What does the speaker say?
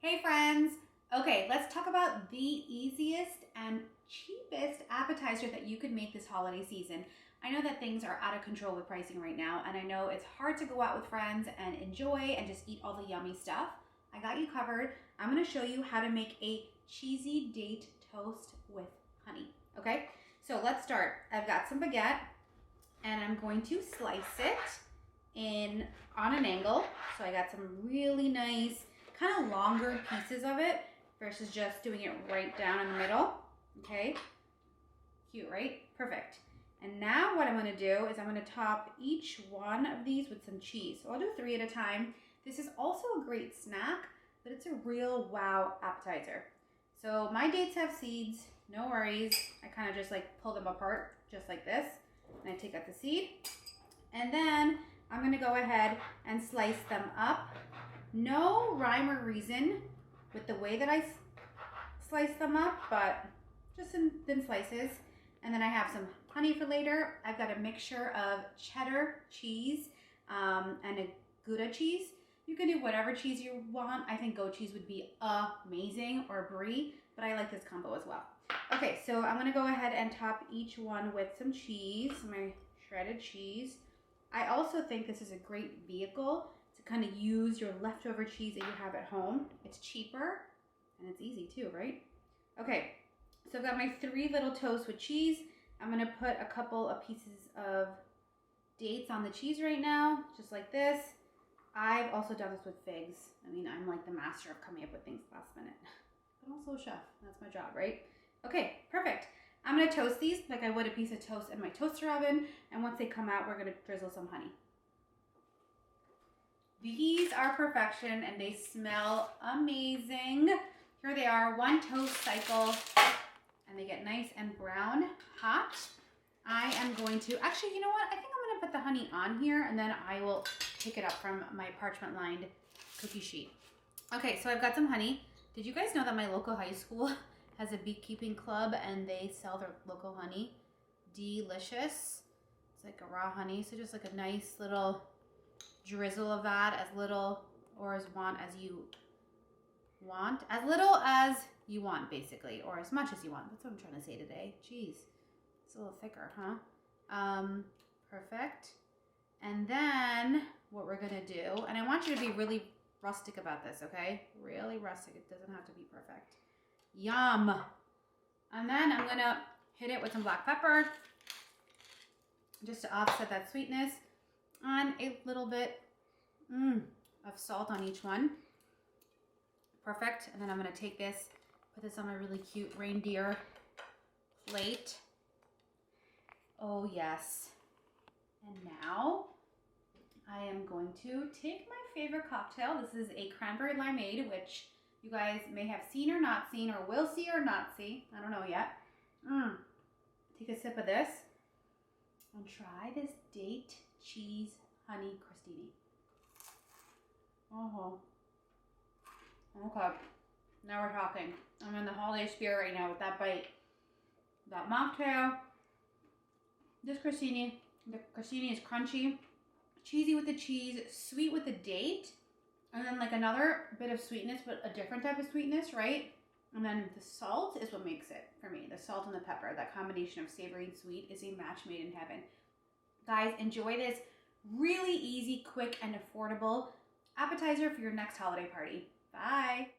Hey friends! Okay, let's talk about the easiest and cheapest appetizer that you could make this holiday season. I know that things are out of control with pricing right now, and I know it's hard to go out with friends and enjoy and just eat all the yummy stuff. I got you covered. I'm gonna show you how to make a cheesy date toast with honey, okay? So let's start. I've got some baguette, and I'm going to slice it on an angle. So I got some really nice, kind of longer pieces of it versus just doing it right down in the middle. Okay, cute, right? Perfect. And now what I'm going to do is I'm going to top each one of these with some cheese. So I'll do 3 at a time. This is also a great snack, but it's a real wow appetizer. So my dates have seeds, no worries. I kind of just like pull them apart just like this. And I take out the seed. And then I'm going to go ahead and slice them up. No rhyme or reason with the way that I slice them up, but just in thin slices. And then I have some honey for later. I've got a mixture of cheddar cheese and a Gouda cheese. You can do whatever cheese you want. I think goat cheese would be amazing, or brie, but I like this combo as well. Okay, so I'm gonna go ahead and top each one with some cheese, my shredded cheese. I also think this is a great vehicle to kind of use your leftover cheese that you have at home. It's cheaper and it's easy too, right? Okay, so I've got my 3 little toasts with cheese. I'm gonna put a couple of pieces of dates on the cheese right now, just like this. I've also done this with figs. I mean, I'm like the master of coming up with things last minute, but also a chef. That's my job, right? Okay, perfect. I'm gonna toast these like I would a piece of toast in my toaster oven, and once they come out, we're gonna drizzle some honey. These are perfection and they smell amazing. Here they are, 1 toast cycle, and they get nice and brown, hot. I am going to, actually, you know what? I think I'm gonna put the honey on here and then I will pick it up from my parchment lined cookie sheet. Okay, so I've got some honey. Did you guys know that my local high school has a beekeeping club and they sell their local honey? Delicious. It's like a raw honey, so just like a nice little drizzle of that, as little or as you want. As little as you want, basically, or as much as you want. That's what I'm trying to say today. Jeez, it's a little thicker, huh? Perfect. And then what we're gonna do, and I want you to be really rustic about this, okay? Really rustic. It doesn't have to be perfect. Yum. And then I'm gonna hit it with some black pepper just to offset that sweetness, and a little bit of salt on each one. Perfect. And then I'm gonna take this, put this on my really cute reindeer plate. Oh yes. And now I am going to take my favorite cocktail. This is a cranberry limeade, which you guys may have seen or not seen, or will see or not see. I don't know yet. Take a sip of this and try this date cheese honey crostini. Oh, okay. Now we're talking. I'm in the holiday spirit right now with that bite. That mocktail. This crostini. The crostini is crunchy, cheesy with the cheese, sweet with the date, and then like another bit of sweetness, but a different type of sweetness, right? And then the salt is what makes it for me. The salt and the pepper, that combination of savory and sweet is a match made in heaven. Guys, enjoy this really easy, quick, and affordable appetizer for your next holiday party. Bye.